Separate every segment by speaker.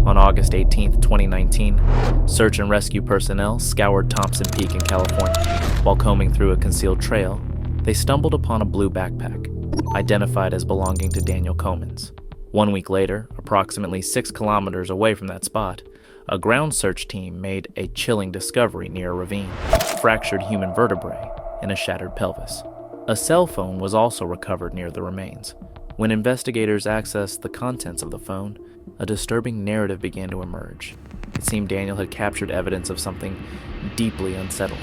Speaker 1: On August 18, 2019, search and rescue personnel scoured Thompson Peak in California. While combing through a concealed trail, they stumbled upon a blue backpack, identified as belonging to Daniel Komins. 1 week later, approximately 6 kilometers away from that spot, a ground search team made a chilling discovery near a ravine: fractured human vertebrae and a shattered pelvis. A cell phone was also recovered near the remains. When investigators accessed the contents of the phone, a disturbing narrative began to emerge. It seemed Daniel had captured evidence of something deeply unsettling,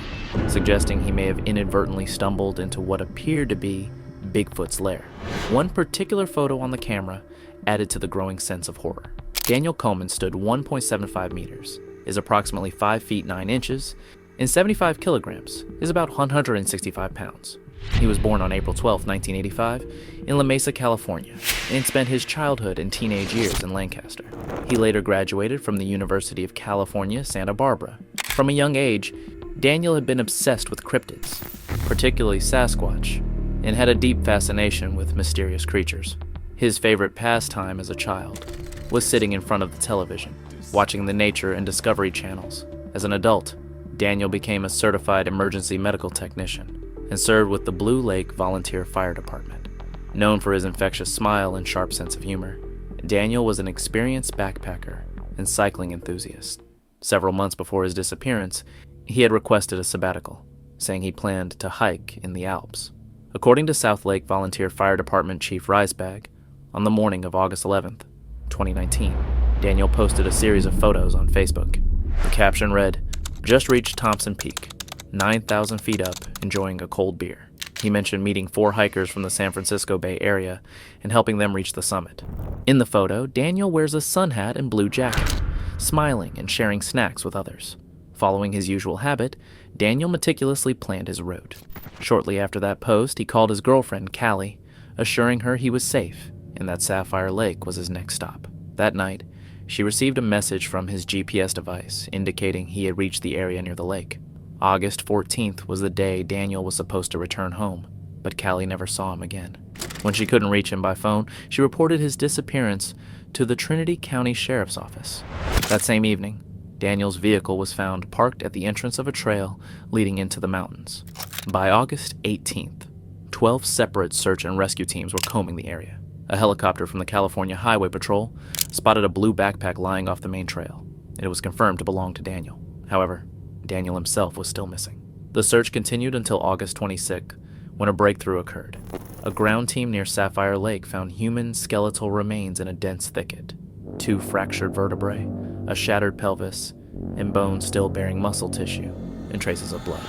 Speaker 1: suggesting he may have inadvertently stumbled into what appeared to be Bigfoot's lair. One particular photo on the camera added to the growing sense of horror. Daniel Komins stood 1.75 meters, is approximately 5 feet 9 inches, and 75 kilograms, is about 165 pounds. He was born on April 12, 1985, in La Mesa, California, and spent his childhood and teenage years in Lancaster. He later graduated from the University of California, Santa Barbara. From a young age, Daniel had been obsessed with cryptids, particularly Sasquatch, and had a deep fascination with mysterious creatures. His favorite pastime as a child was sitting in front of the television, watching the Nature and Discovery channels. As an adult, Daniel became a certified emergency medical technician and served with the Blue Lake Volunteer Fire Department. Known for his infectious smile and sharp sense of humor, Daniel was an experienced backpacker and cycling enthusiast. Several months before his disappearance, he had requested a sabbatical, saying he planned to hike in the Alps. According to South Lake Volunteer Fire Department Chief Reisbag, on the morning of August 11th, 2019, Daniel posted a series of photos on Facebook. The caption read, "Just reached Thompson Peak, 9,000 feet up, enjoying a cold beer." He mentioned meeting 4 hikers from the San Francisco Bay Area and helping them reach the summit. In the photo, Daniel wears a sun hat and blue jacket, smiling and sharing snacks with others. Following his usual habit, Daniel meticulously planned his route. Shortly after that post, he called his girlfriend, Callie, assuring her he was safe and that Sapphire Lake was his next stop. That night, she received a message from his GPS device indicating he had reached the area near the lake. August 14th was the day Daniel was supposed to return home, but Callie never saw him again. When she couldn't reach him by phone, she reported his disappearance to the Trinity County Sheriff's Office. That same evening, Daniel's vehicle was found parked at the entrance of a trail leading into the mountains. By August 18th, 12 separate search and rescue teams were combing the area. A helicopter from the California Highway Patrol spotted a blue backpack lying off the main trail, and it was confirmed to belong to Daniel. However, Daniel himself was still missing. The search continued until August 26th, when a breakthrough occurred. A ground team near Sapphire Lake found human skeletal remains in a dense thicket: 2 fractured vertebrae, a shattered pelvis, and bones still bearing muscle tissue and traces of blood.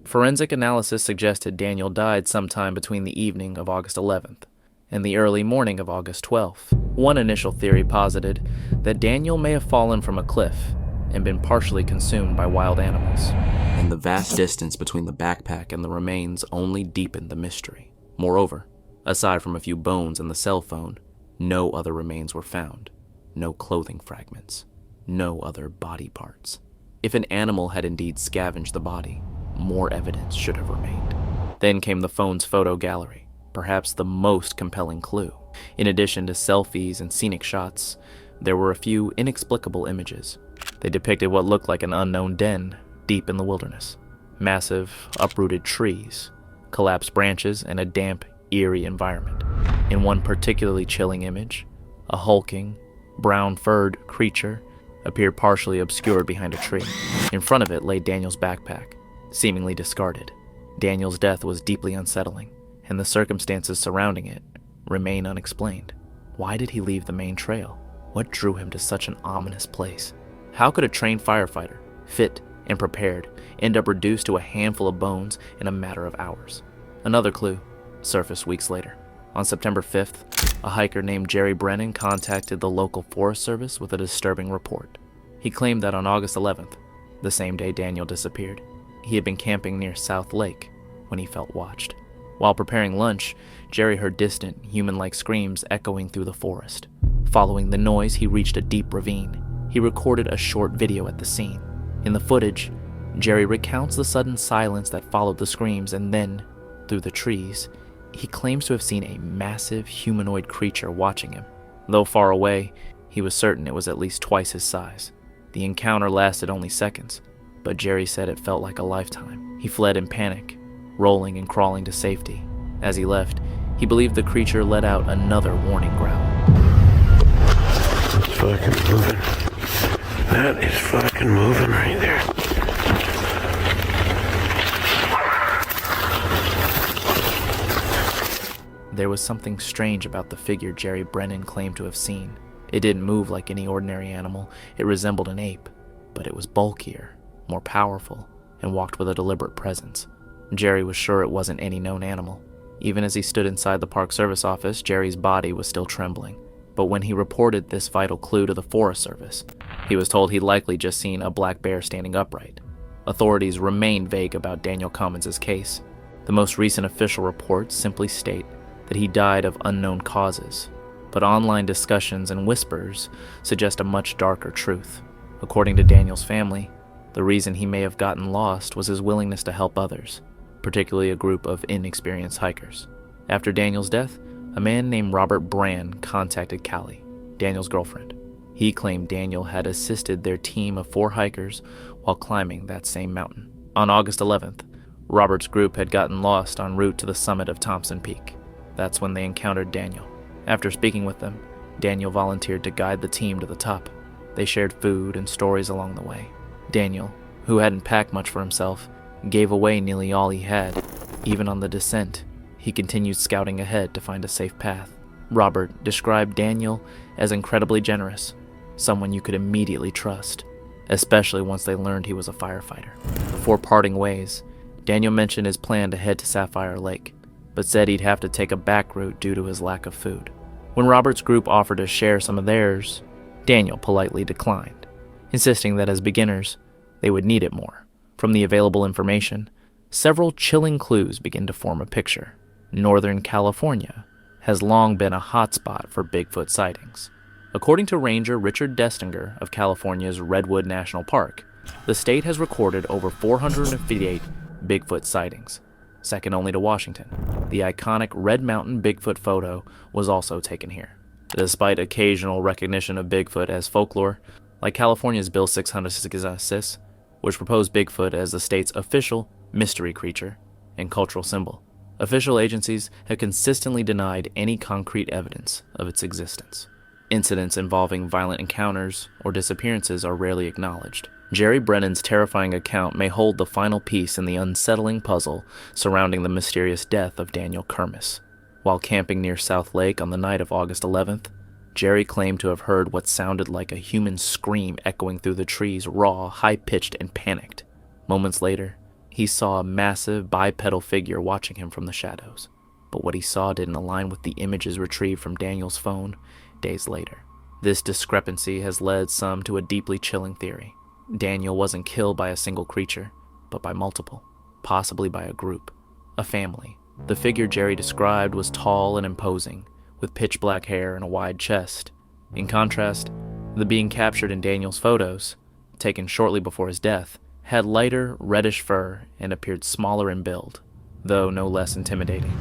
Speaker 1: Forensic analysis suggested Daniel died sometime between the evening of August 11th and the early morning of August 12th. One initial theory posited that Daniel may have fallen from a cliff and been partially consumed by wild animals. And the vast distance between the backpack and the remains only deepened the mystery. Moreover, aside from a few bones and the cell phone, no other remains were found. No clothing fragments. No other body parts. If an animal had indeed scavenged the body, more evidence should have remained. Then came the phone's photo gallery, perhaps the most compelling clue. In addition to selfies and scenic shots, there were a few inexplicable images. They depicted what looked like an unknown den deep in the wilderness. Massive, uprooted trees, collapsed branches, and a damp, eerie environment. In one particularly chilling image, a hulking, brown-furred creature appeared partially obscured behind a tree. In front of it lay Daniel's backpack, seemingly discarded. Daniel's death was deeply unsettling, and the circumstances surrounding it remain unexplained. Why did he leave the main trail? What drew him to such an ominous place? How could a trained firefighter, fit and prepared, end up reduced to a handful of bones in a matter of hours? Another clue surfaced weeks later. On September 5th, a hiker named Jerry Brennan contacted the local Forest Service with a disturbing report. He claimed that on August 11th, the same day Daniel disappeared, he had been camping near South Lake when he felt watched. While preparing lunch, Jerry heard distant, human-like screams echoing through the forest. Following the noise, he reached a deep ravine. He recorded a short video at the scene. In the footage, Jerry recounts the sudden silence that followed the screams, and then, through the trees, he claims to have seen a massive humanoid creature watching him. Though far away, he He was certain it was at least twice his size. The encounter lasted only seconds, but Jerry said it felt like a lifetime. He fled in panic, rolling and crawling to safety. As he left, he believed the creature let out another warning growl.
Speaker 2: It's fucking moving. That is fucking moving right there.
Speaker 1: There was something strange about the figure Jerry Brennan claimed to have seen. It didn't move like any ordinary animal. It resembled an ape, but it was bulkier, more powerful, and walked with a deliberate presence. Jerry was sure it wasn't any known animal. Even as he stood inside the Park Service office, Jerry's body was still trembling. But when he reported this vital clue to the Forest Service, he was told he'd likely just seen a black bear standing upright. Authorities remained vague about Daniel Komins' case. The most recent official reports simply state that he died of unknown causes, but online discussions and whispers suggest a much darker truth. According to Daniel's family, the reason he may have gotten lost was his willingness to help others, particularly a group of inexperienced hikers. After Daniel's death, a man named Robert Brand contacted Callie, Daniel's girlfriend. He claimed Daniel had assisted their team of 4 hikers while climbing that same mountain. On August 11th, Robert's group had gotten lost en route to the summit of Thompson Peak. That's when they encountered Daniel. After speaking with them, Daniel volunteered to guide the team to the top. They shared food and stories along the way. Daniel, who hadn't packed much for himself, gave away nearly all he had. Even on the descent, he continued scouting ahead to find a safe path. Robert described Daniel as incredibly generous, someone you could immediately trust, especially once they learned he was a firefighter. Before parting ways, Daniel mentioned his plan to head to Sapphire Lake, but said he'd have to take a back route due to his lack of food. When Robert's group offered to share some of theirs, Daniel politely declined, insisting that as beginners, they would need it more. From the available information, several chilling clues begin to form a picture. Northern California has long been a hotspot for Bigfoot sightings. According to Ranger Richard Destinger of California's Redwood National Park, the state has recorded over 458 Bigfoot sightings, second only to Washington. The iconic Red Mountain Bigfoot photo was also taken here. Despite occasional recognition of Bigfoot as folklore, like California's Bill 666, which proposed Bigfoot as the state's official mystery creature and cultural symbol, official agencies have consistently denied any concrete evidence of its existence. Incidents involving violent encounters or disappearances are rarely acknowledged. Jerry Brennan's terrifying account may hold the final piece in the unsettling puzzle surrounding the mysterious death of Daniel Komins. While camping near South Lake on the night of August 11th, Jerry claimed to have heard what sounded like a human scream echoing through the trees, raw, high-pitched, and panicked. Moments later, he saw a massive bipedal figure watching him from the shadows. But what he saw didn't align with the images retrieved from Daniel's phone days later. This discrepancy has led some to a deeply chilling theory. Daniel wasn't killed by a single creature, but by multiple, possibly by a group, a family. The figure Jerry described was tall and imposing, with pitch black hair and a wide chest. In contrast, the being captured in Daniel's photos, taken shortly before his death, had lighter reddish fur and appeared smaller in build, though no less intimidating.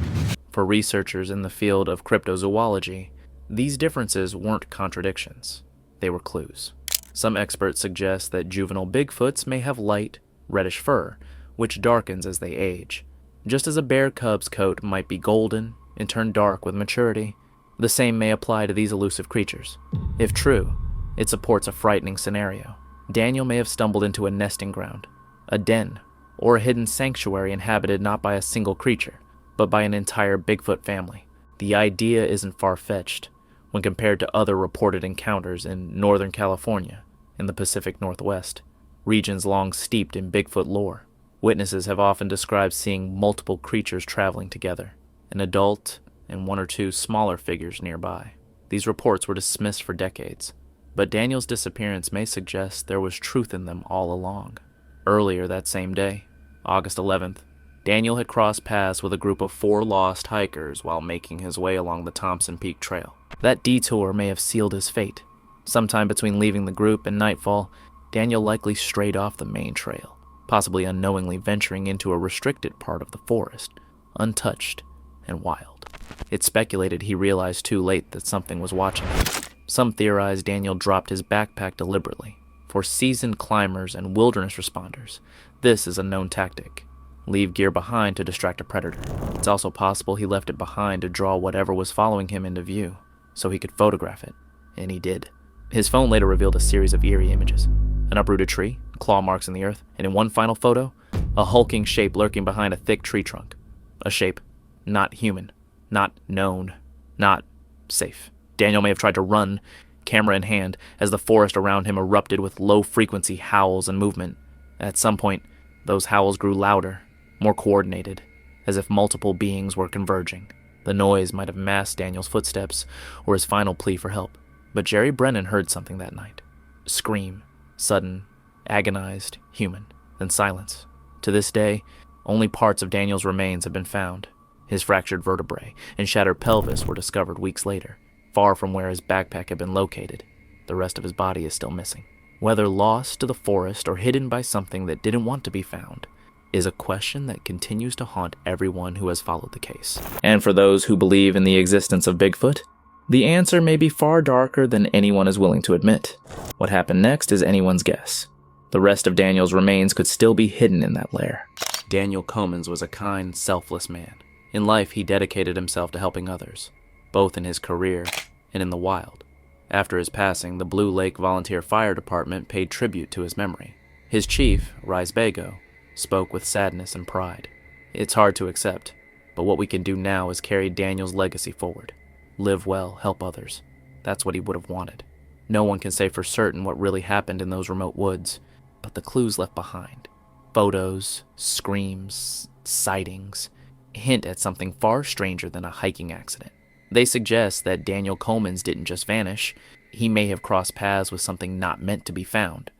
Speaker 1: For researchers in the field of cryptozoology, these differences weren't contradictions, they were clues. Some experts suggest that juvenile Bigfoots may have light, reddish fur, which darkens as they age. Just as a bear cub's coat might be golden and turn dark with maturity, the same may apply to these elusive creatures. If true, it supports a frightening scenario. Daniel may have stumbled into a nesting ground, a den, or a hidden sanctuary inhabited not by a single creature, but by an entire Bigfoot family. The idea isn't far-fetched when compared to other reported encounters in Northern California and the Pacific Northwest, regions long steeped in Bigfoot lore. Witnesses have often described seeing multiple creatures traveling together, an adult and 1 or 2 smaller figures nearby. These reports were dismissed for decades, but Daniel's disappearance may suggest there was truth in them all along. Earlier that same day, August 11th, Daniel had crossed paths with a group of 4 lost hikers while making his way along the Thompson Peak trail. That detour may have sealed his fate. Sometime between leaving the group and nightfall, Daniel likely strayed off the main trail, possibly unknowingly venturing into a restricted part of the forest, untouched and wild. It's speculated he realized too late that something was watching him, Some theorize Daniel dropped his backpack deliberately. For seasoned climbers and wilderness responders, this is a known tactic. Leave gear behind to distract a predator. It's also possible he left it behind to draw whatever was following him into view, so he could photograph it, and he did. His phone later revealed a series of eerie images. An uprooted tree, claw marks in the earth, and in one final photo, a hulking shape lurking behind a thick tree trunk. A shape not human, not known, not safe. Daniel may have tried to run, camera in hand, as the forest around him erupted with low-frequency howls and movement. At some point, those howls grew louder, more coordinated, as if multiple beings were converging. The noise might have masked Daniel's footsteps or his final plea for help. But Jerry Brennan heard something that night. A scream, sudden, agonized, human, then silence. To this day, only parts of Daniel's remains have been found. His fractured vertebrae and shattered pelvis were discovered weeks later, far from where his backpack had been located. The rest of his body is still missing. Whether lost to the forest or hidden by something that didn't want to be found is a question that continues to haunt everyone who has followed the case. And for those who believe in the existence of Bigfoot, the answer may be far darker than anyone is willing to admit. What happened next is anyone's guess. The rest of Daniel's remains could still be hidden in that lair. Daniel Komins was a kind, selfless man. In life, he dedicated himself to helping others, both in his career and in the wild. After his passing, the Blue Lake Volunteer Fire Department paid tribute to his memory. His chief, Rice Bago, spoke with sadness and pride. It's hard to accept, but what we can do now is carry Daniel's legacy forward. Live well, help others. That's what he would have wanted. No one can say for certain what really happened in those remote woods, but the clues left behind, photos, screams, sightings, hint at something far stranger than a hiking accident. They suggest that Daniel Komins didn't just vanish. He may have crossed paths with something not meant to be found.